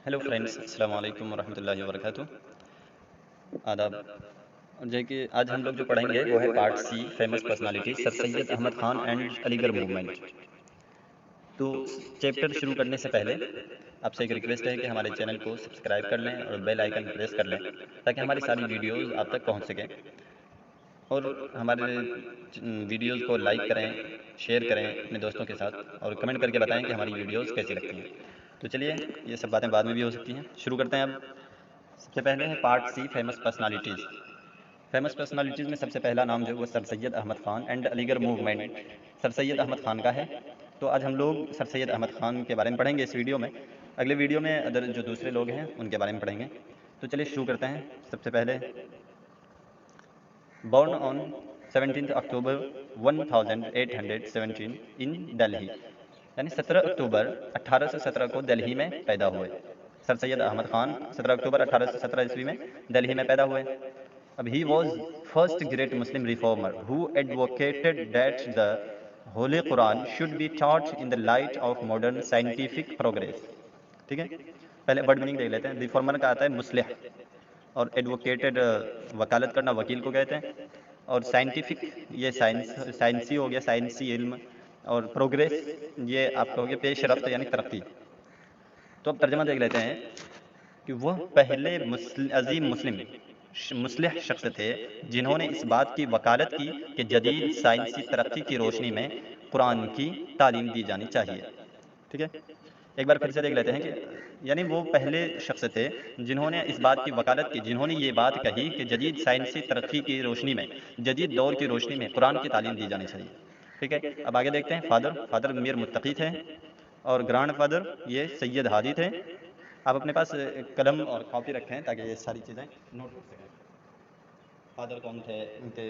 Hello friends, अस्सलाम वालेकुम वरहमतुल्लाहि वबरकातुह। आदाब। जो कि आज हम लोग जो पढ़ेंगे वो है part C, famous personality sir Syed Ahmad Khan and Aligarh movement. तो चैप्टर शुरू करने से पहले आपसे एक रिक्वेस्ट है कि हमारे चैनल को सब्सक्राइब कर लें और बेल आइकन प्रेस कर लें ताकि हमारी सारी वीडियोस आप तक पहुंच सकें, और हमारे वीडियोस को लाइक करें, शेयर करें अपने दोस्तों के साथ, और कमेंट करके बताएं कि हमारी वीडियोस कैसी लगती हैं। तो चलिए, ये सब बातें बाद में भी हो सकती हैं, शुरू करते हैं अब। सबसे पहले है part C, famous personalities. Famous personalities में सबसे पहला नाम जो है वो sir Syed Ahmad Khan and Aligarh movement sir Syed Ahmad Khan का है। तो आज हम लोग सर सैयद अहमद ख़ान के बारे में पढ़ेंगे इस वीडियो में। अगले वीडियो में अदर जो दूसरे लोग हैं उनके बारे में पढ़ेंगे। तो चलिए शुरू करते हैं। सबसे पहले born on 17th October 1817 इन दिल्ली, यानी 17 अक्टूबर 1817 को दिल्ली में पैदा हुए। सर सैयद अहमद ख़ान 17 अक्टूबर 1817 ईस्वी में दिल्ली में पैदा हुए। अब he was first great Muslim reformer who advocated that the Holi Quran should be taught in the light of modern scientific progress. ठीक है, पहले वर्ड मीनिंग देख लेते हैं। रिफॉर्मर का आता है मुस्लिह, और एडवोकेटेड वकालत करना, वकील को कहते हैं, और साइंटिफिक ये साइंसी हो गया, साइंसी इल्म, और प्रोग्रेस ये आपका हो गया पेश रफ्त यानी तरक्की। तो अब तर्जमा देख लेते हैं कि वह पहले अजीम मुस्लिह शख्स थे जिन्होंने इस बात की वकालत की कि जदीद साइंसी तरक्की की रोशनी में कुरान की तालीम दी जानी चाहिए। ठीक है, एक बार फिर से देख लेते हैं कि यानी वो पहले शख्स थे जिन्होंने इस बात की वकालत की, जिन्होंने ये बात कही कि जदीद साइंसी तरक्की की रोशनी में, जदीद दौर की रोशनी में कुरान की तालीम दी जानी चाहिए। ठीक है, अब आगे देखते हैं। फादर मीर मुत्तकी थे, और ग्रांड फादर ये सैयद हादी थे। आप अपने पास कलम और कॉपी रखें ताकि ये सारी चीज़ें नोट कर सकें। फादर कौन थे, उनके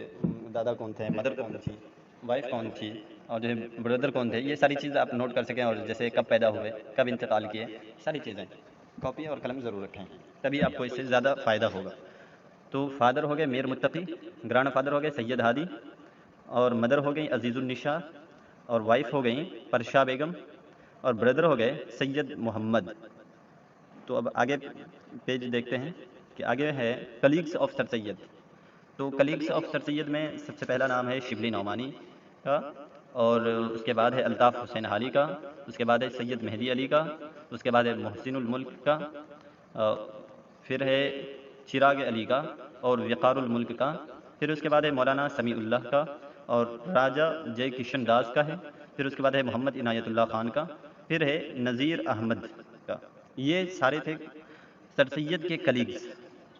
दादा कौन थे, मदर कौन थी, वाइफ कौन थी, और जो है ब्रदर कौन थे, ये सारी चीज़ आप नोट कर सकें, और जैसे कब पैदा हुए, कब इंतकाल किए, सारी चीज़ें कॉपी और कलम ज़रूर रखें, तभी आपको इससे ज़्यादा फ़ायदा होगा। तो फादर हो गए मीर मुत्तकी, ग्रांड फादर हो गए सैयद हादी, और मदर हो गई अजीज़ुन्निसा, और वाइफ हो गई परशा बेगम, और ब्रदर हो गए सैयद मोहम्मद। तो अब आगे पेज देखते हैं कि आगे है कलीग्स ऑफ सर सैयद। तो कलीग्स ऑफ सर सैयद में सबसे पहला नाम है शिबली नौमानी का, और उसके बाद है अल्ताफ़ हुसैन हाली का, उसके बाद है सैयद मेहदी अली का, उसके बाद है मोहसिनुल मुल्क का, फिर है चिराग अली का, और वक़ारुल मुल्क का, फिर उसके बाद है मौलाना समीउल्लाह का, और राजा जय किशन दास का है, फिर उसके बाद है मोहम्मद इनायतुल्लाह खान का, फिर है नज़ीर अहमद का। ये सारे थे सर सैयद के कलीग्स,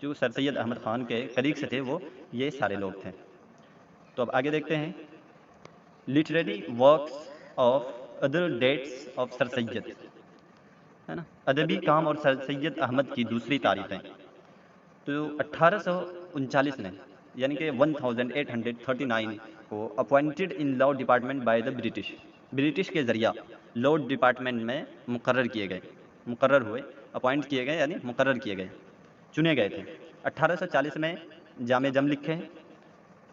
जो सर सैयद अहमद ख़ान के कलीग्स थे, वो ये सारे लोग थे। तो अब आगे देखते हैं literary works of other dates of sir Syed, है ना, अदबी काम और सर सैयद अहमद की दूसरी तारीखें। तो 1839 में, यानी कि 1839 को appointed in law department by the British के ज़रिया लॉ डिपार्टमेंट में मुकर्रर हुए, अपॉइंट किए गए, यानी मुकर्रर किए गए, चुने गए थे। 1840 में जामे जम लिखे,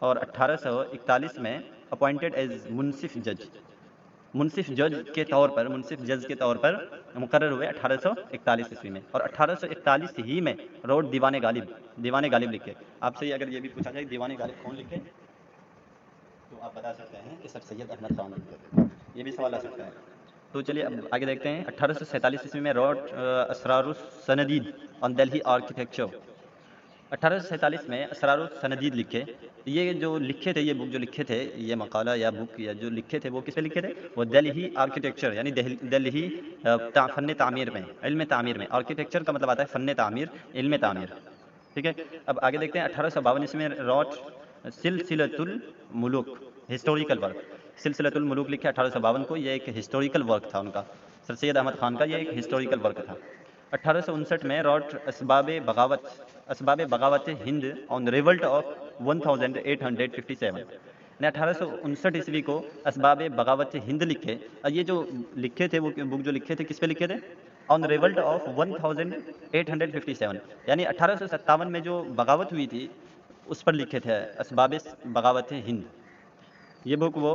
और 1841 में अपॉइंटेड एज मुंसिफ जज के तौर पर मुकर्रर हुए 1841 ईस्वी में, और 1841 ही में रोड दीवाने गालिब लिखे। आपसे अगर ये भी पूछा जाए दीवाने गालिब कौन लिखे, तो आप बता सकते हैं कि सर सैयद अहमद ख़ान लिखे थे। ये भी सवाल आ सकता है। तो चलिए अब आगे देखते हैं। 1847 ईस्वी में रोड असरारुस सनदीद ऑन दिल्ली आर्किटेक्चर। 1847 में असरारुस सनदीद लिखे। ये जो लिखे थे, ये बुक जो लिखे थे, ये मकाला या बुक या जो लिखे थे, वो किस पे लिखे थे? वो दिल्ली आर्किटेक्चर, यानी दिल्ली फ़न तामीर में, इल्म तामीर में। आर्किटेक्चर का मतलब आता है फ़न तामीर, इल्म तामीर। ठीक है, अब आगे देखते हैं। 1852 ईस्वी में rot सिलसिलतुल Muluk, historical work. सिलसिलतुल Muluk लिखे 1852 को। ये एक हिस्टोरिकल वर्क था उनका, सर सैयद अहमद ख़ान का, ये एक हिस्टोरिकल वर्क था। 1859 में रॉट असबाब बगावत हिंद ऑन रिवल्ट ऑफ 1857, ने 1859 ईस्वी को असबाब बगावत हिंद लिखे। और ये जो लिखे थे, वो बुक जो लिखे थे, किस पे लिखे थे? ऑन रिवल्ट ऑफ 1857, यानी 1857 में जो बगावत हुई थी उस पर लिखे थे, असबाब बगावत हिंद। ये बुक वो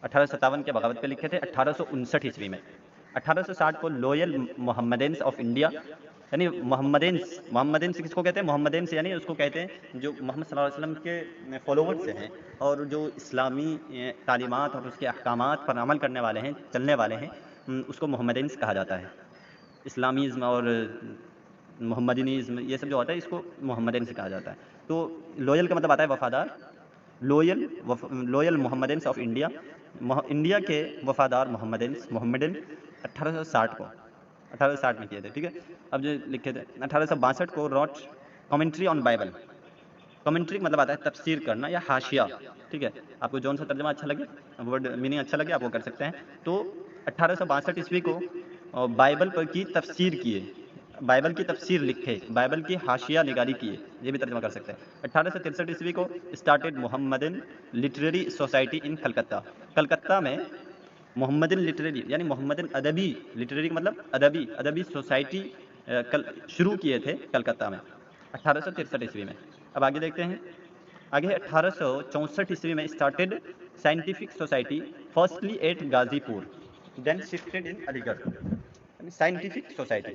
1857 के बगावत पे लिखे थे 1859 ईस्वी में। 1860 को लॉयल मोहम्मदन्स ऑफ इंडिया, यानी मोहम्मदन्स किसको कहते हैं? मोहम्मदन्स यानी उसको कहते हैं जो मोहम्मद सल्लल्लाहु अलैहि वसल्लम के फॉलोवर्स हैं और जो इस्लामी तालीमात और उसके अहकामात पर अमल करने वाले हैं, चलने वाले हैं, उसको मोहम्मदन्स कहा जाता है। इस्लामीज़्म और मोहम्मदनीज़्म ये सब जो होता है इसको मोहम्मदन्स कहा जाता है। तो लॉयल का मतलब आता है वफ़ादार, लॉयल मोहम्मदन्स ऑफ इंडिया, इंडिया के वफ़ादार मोहम्मदन 1860 में किए थे, ठीक है। अब जो लिखे थे 1862 को wrote commentary on Bible. Commentary मतलब आता है तफसीर करना या हाशिया, ठीक है। आपको जौन सा तर्जमा अच्छा लगे, वर्ड मीनिंग अच्छा लगे, आप वो कर सकते हैं। तो 1862 ईस्वी को बाइबल पर की तफसीर किए, बाइबल की तफसीर लिखे, बाइबल की हाशिया निगारी किए, ये भी तर्जमा कर सकते हैं। 1863 ईस्वी को started Mohammedan literary society in Calcutta. Calcutta में मोहम्मदन लिटरेरी यानी मोहम्मदन अदबी, लिटरेरी मतलब अदबी सोसाइटी शुरू किए थे कलकत्ता में 1863 ईस्वी में। अब आगे देखते हैं, आगे 1864 ईस्वी में started scientific society firstly at Ghazipur, then shifted in Aligarh. Scientific society,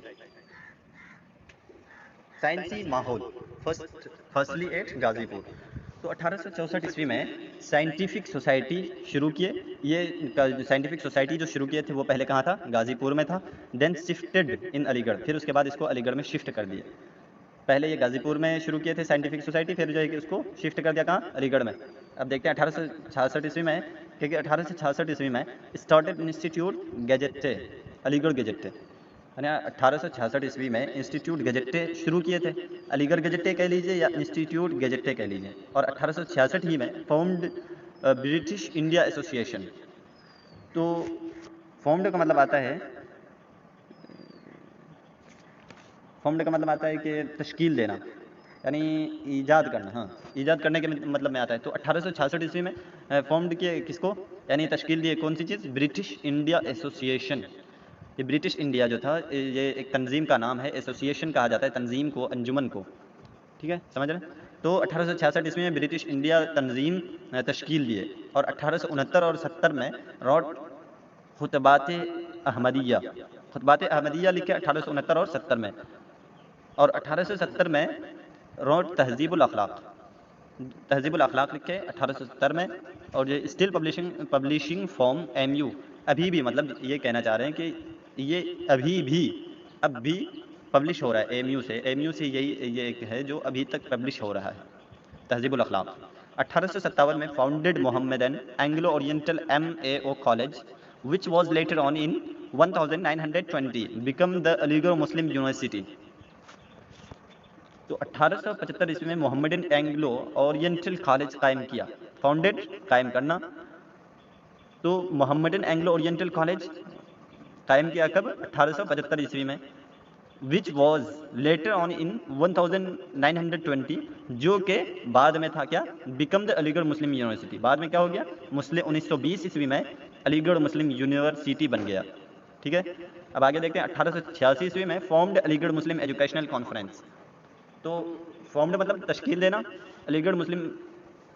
साइंसी माहौल, फर्स्टली एट गाजीपुर। तो 1864 ईस्वी में साइंटिफिक सोसाइटी शुरू किए। ये साइंटिफिक सोसाइटी जो शुरू किए थे वो पहले कहाँ था? गाजीपुर में था। देन शिफ्टेड इन अलीगढ़, फिर उसके बाद इसको अलीगढ़ में शिफ्ट कर दिए। पहले ये गाजीपुर में शुरू किए थे साइंटिफिक सोसाइटी, फिर जो है कि उसको शिफ्ट कर दिया कहाँ? अलीगढ़ में। अब देखते हैं 1866 ईस्वी में, क्योंकि 1866 ईस्वी में स्टार्टेड इंस्टीट्यूट गैजेटे, अलीगढ़ गैजेटे, यानी 1866 ईस्वी में इंस्टीट्यूट गैजेटे शुरू किए थे। अलीगढ़ गैजेटे कह लीजिए या इंस्टीट्यूट गैजेटे कह लीजिए। और 1866 ही में फॉर्म्ड ब्रिटिश इंडिया एसोसिएशन। तो फॉर्म्ड का मतलब आता है, फॉर्म्ड का मतलब आता है कि तश्कील देना, यानी ईजाद करना। हाँ, ईजाद करने के मतलब में आता है। तो 1866 ईस्वी में फॉर्म्ड किए किसको, यानी तश्कील दिए कौन सी चीज़? British India association. ये ब्रिटिश इंडिया जो था ये एक तंजीम का नाम है, एसोसिएशन कहा जाता है तंजीम को, अंजुमन को, ठीक है, समझ रहे हैं। तो 1866 ईस्वी में ब्रिटिश इंडिया तंजीम तश्कील दिए। और 1869 और 70 में रॉट खुतबात अहमदिया, खुतबात अहमदिया लिखे 1869 और 70 में। और 1870 में रॉट तहजीबुल अखलाक लिखे 1870 में। और ये स्टिल पब्लिशिंग फॉर्म MU, अभी भी, मतलब ये कहना चाह रहे हैं कि ये अब भी पब्लिश हो रहा है MU से ये एक है जो अभी तक पब्लिश हो रहा है, तहजीबुल अखलाक। 1857 में founded Mohammedan Anglo oriental MAO college which was later on in 1920 become the Aligarh Muslim university. तो 1875 ईस्वी में मोहम्मदन एंग्लो ओरिएंटल कॉलेज कायम किया, फाउंडेड कायम करना। तो मोहम्मदन एंग्लो ओरिएंटल कॉलेज कायम किया कब? 1875 ईस्वी में। Which was later on in 1920, जो के बाद में था क्या? Become the Aligarh Muslim university. बाद में क्या हो गया? 1920 ईस्वी में अलीगढ़ मुस्लिम यूनिवर्सिटी बन गया, ठीक है। अब आगे देखते हैं 1886 ईस्वी में formed Aligarh Muslim educational conference. तो फॉर्म्ड मतलब तश्कील देना, अलीगढ़ मुस्लिम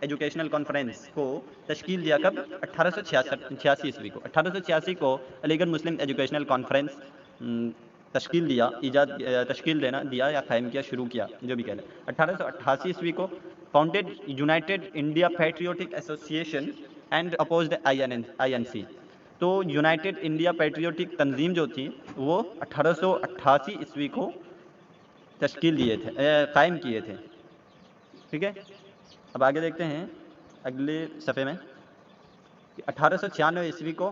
एजुकेशनल कॉन्फ्रेंस को तश्कील दिया कब? 1886 ईस्वी को। 1886 को अलीगढ़ मुस्लिम एजुकेशनल कॉन्फ्रेंस तश्कील दिया, तश्कील देना दिया या कायम किया, शुरू किया, जो भी कह लें। 1888 ईस्वी को founded United India patriotic association and opposed INC। तो यूनाइटेड इंडिया पैट्रियोटिक तंजीम जो थी वो 1888 ईस्वी को तश्कील दिए थे, कायम किए थे, ठीक है। अब आगे देखते हैं अगले सफ़े में 1896 ईस्वी को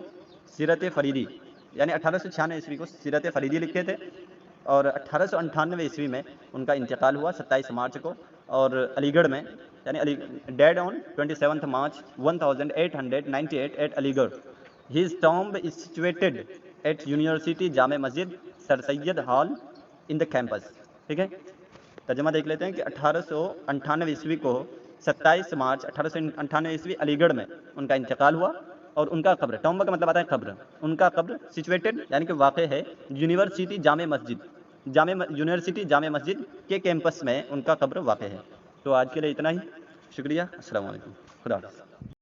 सीरत फरीदी, यानी 1896 ईस्वी को सीरत फरीदी लिखे थे। और 1898 ईस्वी में उनका इंतकाल हुआ 27 मार्च को। और अलीगढ़ में, यानी died on 27 March 1898 at Aligarh. His tomb is situated at university Jama Masjid sir Syed hall in the campus, ठीक है। तर्जमा देख लेते हैं कि 1898 ईस्वी को 27 मार्च 1898 ईस्वी अलीगढ़ में उनका इंतकाल हुआ। और उनका कब्र, टॉम्ब का मतलब आता है कब्र, उनका कब्र सिचुएटेड यानी कि वाक़ है यूनिवर्सिटी जामे मस्जिद के कैंपस में उनका कब्र वाक़ है। तो आज के लिए इतना ही, शुक्रिया, अस्सलाम वालेकुम, खुदा हाफ़िज़।